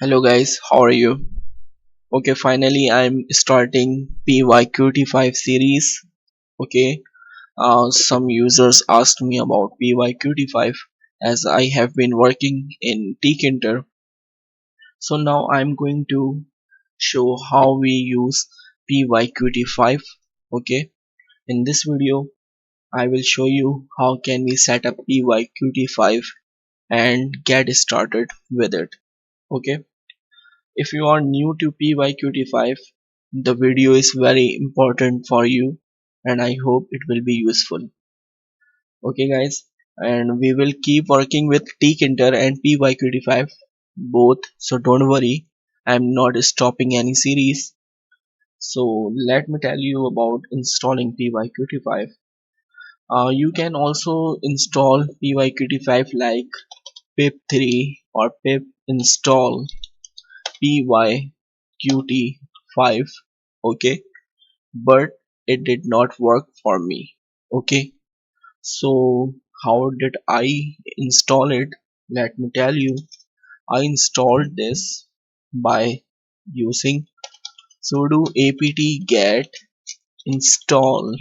Hello guys, how are you? Okay, finally I'm starting PyQt5 series. Okay, some users asked me about PyQt5 as I have been working in Tkinter. So now I'm going to show how we use PyQt5. Okay, in this video I will show you how can we set up PyQt5 and get started with it. Okay. If you are new to PyQt5, the video is very important for you and I hope it will be useful. Okay guys, and we will keep working with tkinter and PyQt5 both, so don't worry, I'm not stopping any series. So let me tell you about installing PyQt5. You can also install PyQt5 like pip3 or pip install PyQt5. Okay, but it did not work for me. Okay, so how did I install it? Let me tell you. I installed this by using sudo apt get install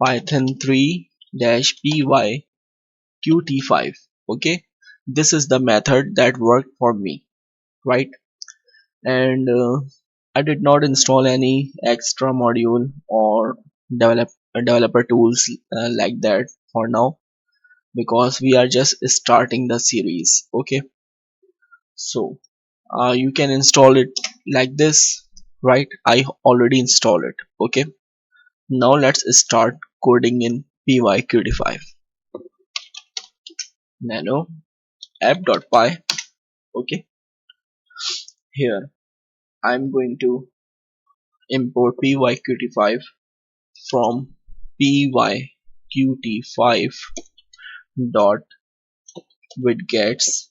python 3-pyqt5. Okay, this is the method that worked for me, right? And I did not install any extra module or developer tools like that for now, because we are just starting the series. Okay, so you can install it like this, right? I already installed it. Okay, now let's start coding in PyQt5. Nano app.py. Okay, here I'm going to import PyQt5 from PyQt5 dot widgets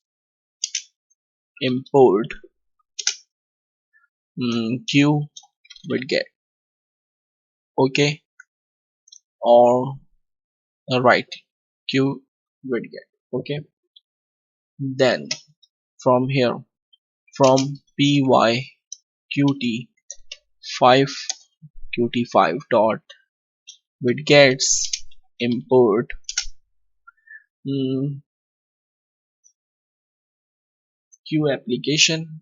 import q widget. Okay, or right, q widget. Okay, then from here, from pyqt5 qt5 dot widgets import mm, q application.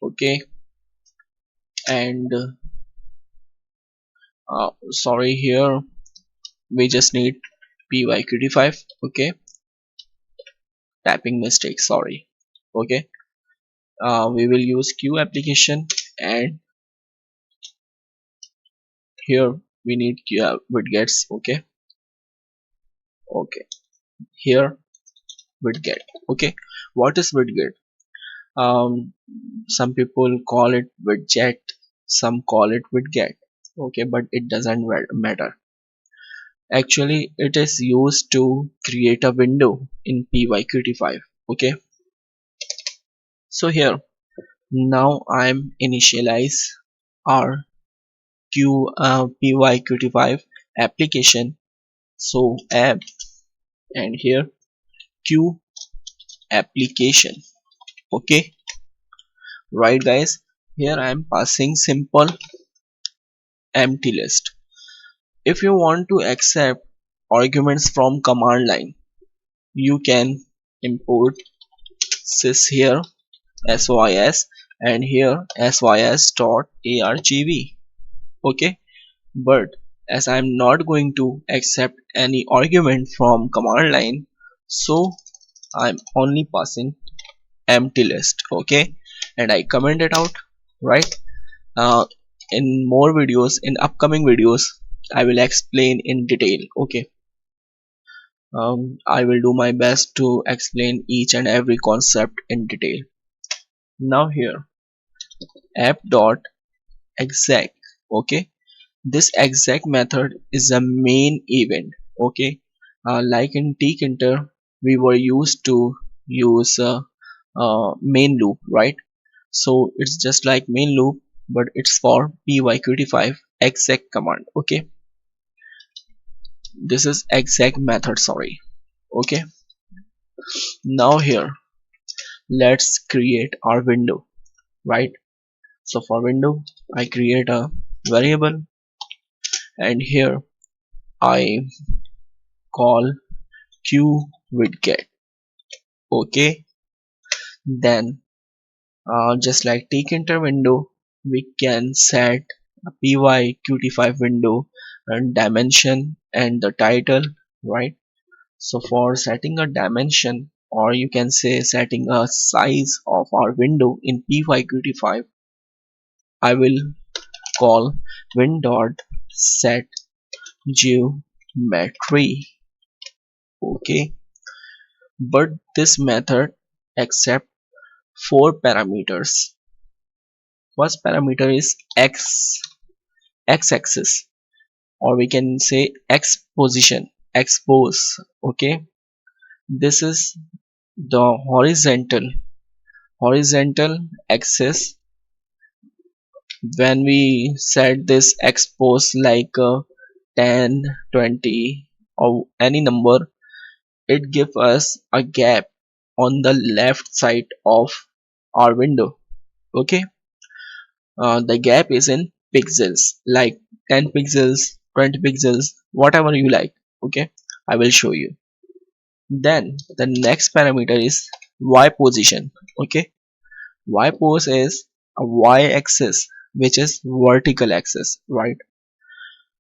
Okay, and sorry, here we just need pyqt5. Okay, typing mistake, sorry. Okay, we will use q application, and here we need widgets. Okay, okay, here widget. Okay, what is widget? um some people call it widget, some call it widget. Okay, but it doesn't matter. Actually it is used to create a window in pyqt5. Okay, so here now I'm initialize our pyqt5 application. So app, and here q application. Okay, right guys, here I am passing simple empty list. If you want to accept arguments from command line, you can import sys here, sys, and here sys dot argv. Okay, but as I'm not going to accept any argument from command line, so I'm only passing empty list. Okay, and I comment it out, right? uh, in more videos, in upcoming videos, I will explain in detail. Okay, I will do my best to explain each and every concept in detail. Now here app dot exec. Okay, this exec method is a main event. Okay, like in tkinter we were used to use main loop, right? So it's just like main loop, but it's for pyqt5 exec command. Okay, this is exec method, sorry. Okay, now here let's create our window, right? So for window I create a variable, and here I call QWidget. Okay, then just like take enter window, we can set a PyQt5 window and dimension and the title, right? So for setting a dimension, or you can say setting a size of our window in PyQt5, I will call win.set geometry. Okay, but this method accept four parameters. First parameter is x-axis, or we can say x position, expose. Okay, this is the horizontal axis. When we set this expose like 10, 20 or any number, it gives us a gap on the left side of our window. Okay, the gap is in pixels, like 10 pixels, 20 pixels, whatever you like. Okay, I will show you. Then the next parameter is y position. Okay, y pose is a y axis, which is vertical axis, right?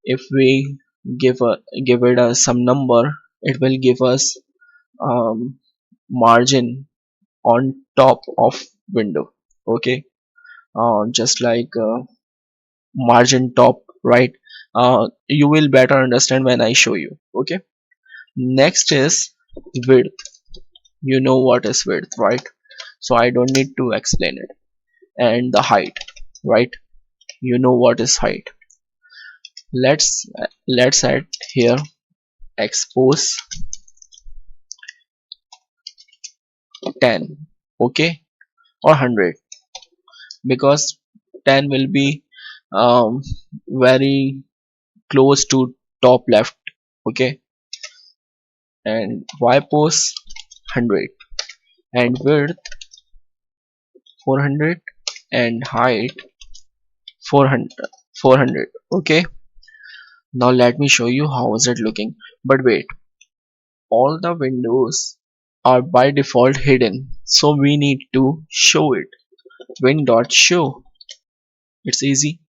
If we give it a some number, it will give us margin on top of window. Okay, just like margin top, right? You will better understand when I show you. Okay, next is width. You know what is width, right? So I don't need to explain it. And the height, right? You know what is height. Let's add here expose 10. Okay, or 100, because 10 will be um, very close to top left. Okay, and y pose 100, and width 400, and height 400. Okay, now let me show you how is it looking. But wait, all the windows are by default hidden, so we need to show it. Win.show. It's easy.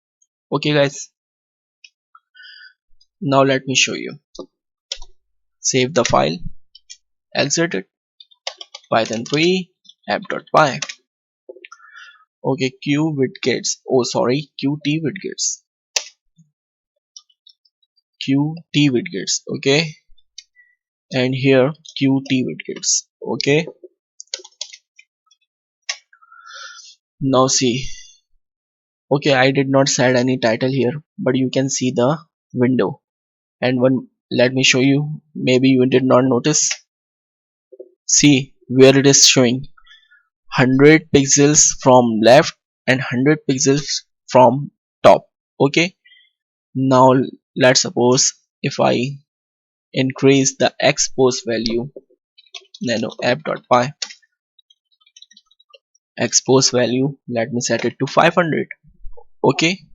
Okay guys, now let me show you. Save the file, exit it, python 3 app.py. Okay, qt widgets. Okay, and here qt widgets. Okay, now see. Okay, I did not set any title here, but you can see the window. And one, let me show you, maybe you did not notice. See where it is showing 100 pixels from left and 100 pixels from top. Okay, now let's suppose if I increase the expose value, nano app.py expose value, let me set it to 500. Okay,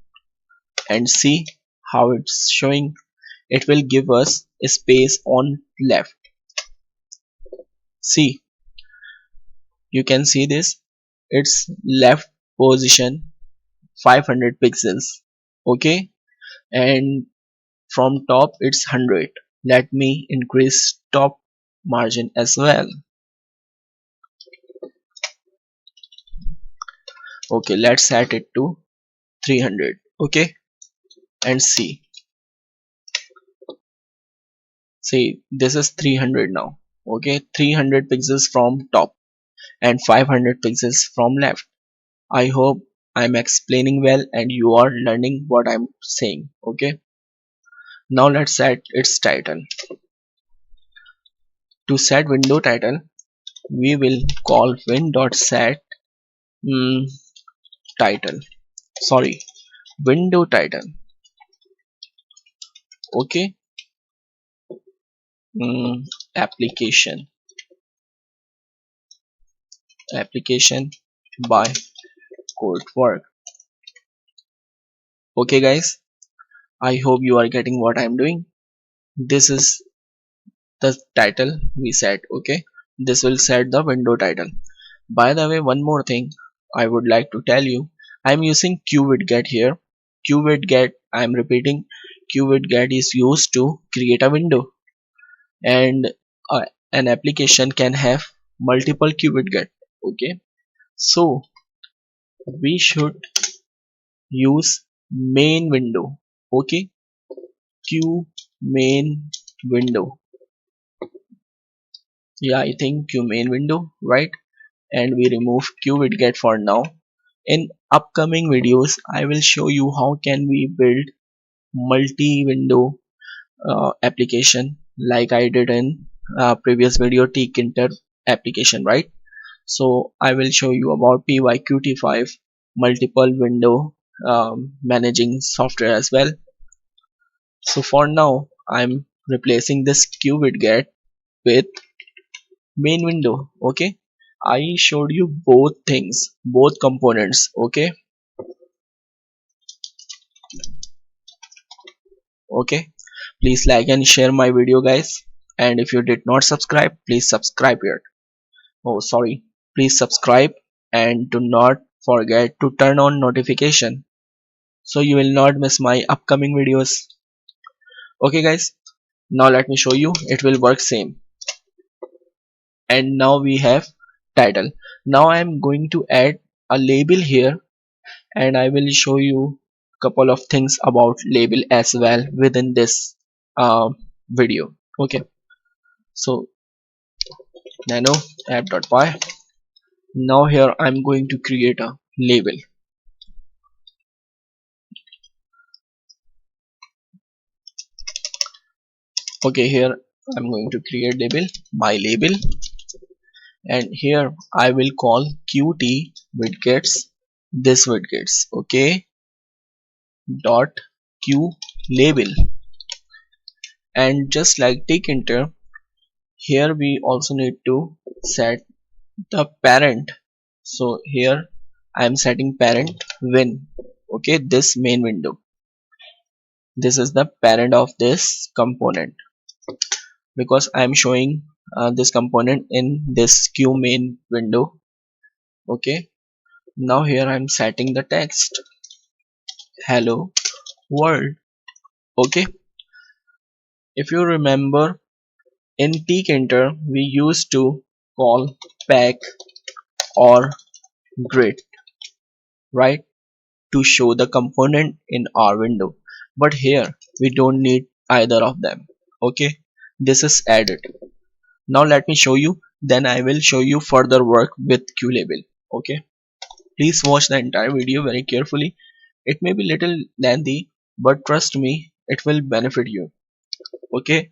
and see how it's showing. It will give us a space on left. See, you can see this, it's left position 500 pixels. Okay, and from top it's 100. Let me increase top margin as well. Okay, let's set it to 300. Okay, and see this is 300 now. Okay, 300 pixels from top and 500 pixels from left. I hope I'm explaining well and you are learning what I'm saying. Okay, now let's set its title. To set window title, we will call win.set title. Sorry, window title. Okay, application application by codework. Okay guys, I hope you are getting what I'm doing. This is the title we set. Okay, this will set the window title. By the way, one more thing I would like to tell you, I'm using qwidget here. Qwidget, I'm repeating, qwidget is used to create a window, and an application can have multiple qwidget. Okay, so we should use main window. Okay, q main window. Yeah, I think q main window, right? And we remove qwidget for now. In upcoming videos, I will show you how can we build multi-window application like I did in previous video tkinter application, right? So I will show you about PyQt5 multiple window managing software as well. So for now, I'm replacing this qwidget with main window. Okay, I showed you both things, both components. Okay, okay, please like and share my video guys, and if you did not subscribe, please subscribe here. Oh sorry, please subscribe, and do not forget to turn on notification so you will not miss my upcoming videos. Okay guys, now let me show you, it will work same. And now we have title. Now I am going to add a label here, and I will show you couple of things about label as well within this video. Okay, so nano app.py. Now here I'm going to create a label. Okay, here I'm going to create label, my label, and here I will call qt widgets, this widgets. Okay, dot q label, and just like take enter, here we also need to set the parent. So here I am setting parent win. Okay, this main window, this is the parent of this component, because I am showing this component in this q main window. Okay, now here I am setting the text hello world. Okay, if you remember, in tkinter we used to call pack or grid, right, to show the component in our window, but here we don't need either of them. Okay, this is added. Now let me show you, then I will show you further work with qlabel. Okay, please watch the entire video very carefully. It may be little lengthy, but trust me, it will benefit you. Okay,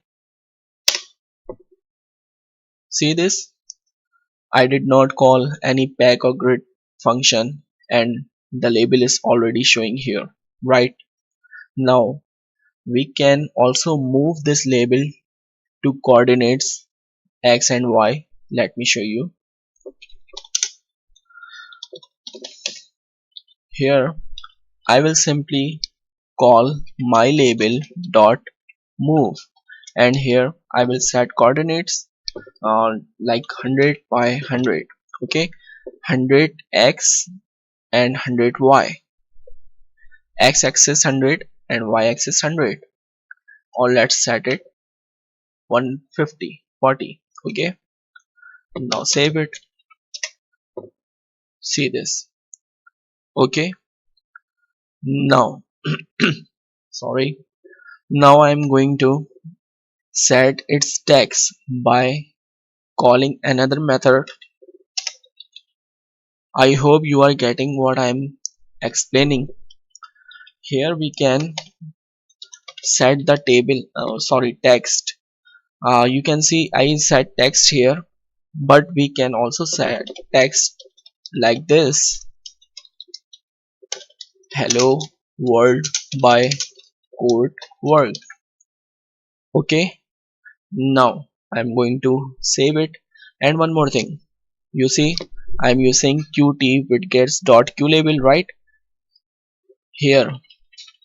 see this, I did not call any pack or grid function, and the label is already showing here, right? Now we can also move this label to coordinates x and y. Let me show you. Here I will simply call my label dot move, and here I will set coordinates like 100 by 100. Okay, 100 x and 100 y, x axis 100 and y axis 100, or let's set it 150 40. Okay, now save it. See this. Okay, now sorry, now I'm going to set its text by calling another method. I hope you are getting what I'm explaining. Here we can set the table sorry text. You can see I set text here, but we can also set text like this, hello world by code world. Okay, now I'm going to save it. And one more thing, you see, I'm using qt widgets.qlabel, right? Here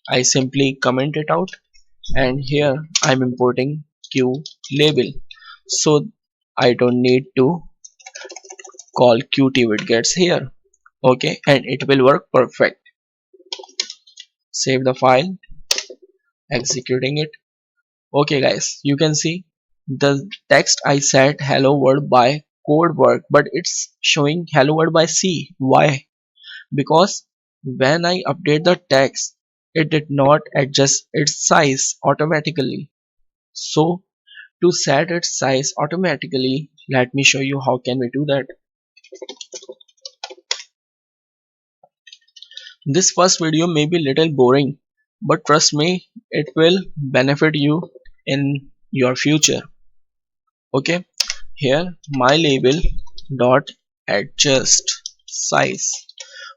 I simply comment it out, and here I'm importing q label, so I don't need to call qt widgets here. Okay, and it will work perfect. Save the file, executing it. Okay guys, you can see the text I said hello world by code work, but it's showing hello world by C. Why? Because when I update the text, it did not adjust its size automatically. So to set its size automatically, let me show you how can we do that. This first video may be little boring, but trust me, it will benefit you in your future. Okay, here my label dot adjust size.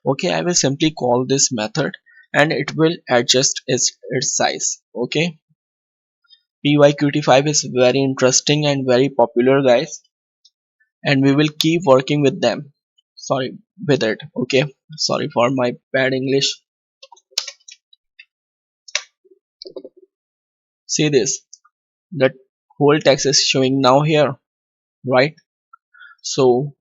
Okay, I will simply call this method and it will adjust its size. Okay, PyQt5 is very interesting and very popular guys, and we will keep working with them. Sorry, with it. Okay, sorry for my bad English. See this, that whole text is showing now here, right? So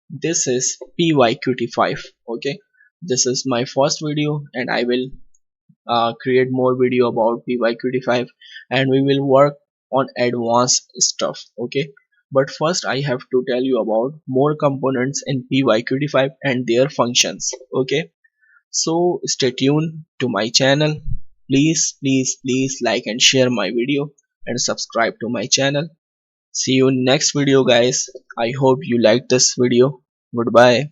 this is PyQt5. Okay, this is my first video and I will create more video about PyQt5, and we will work on advanced stuff. Okay, but first I have to tell you about more components in PyQt5 and their functions. Okay, so stay tuned to my channel. Please like and share my video and subscribe to my channel. See you in next video guys. I hope you liked this video. Goodbye.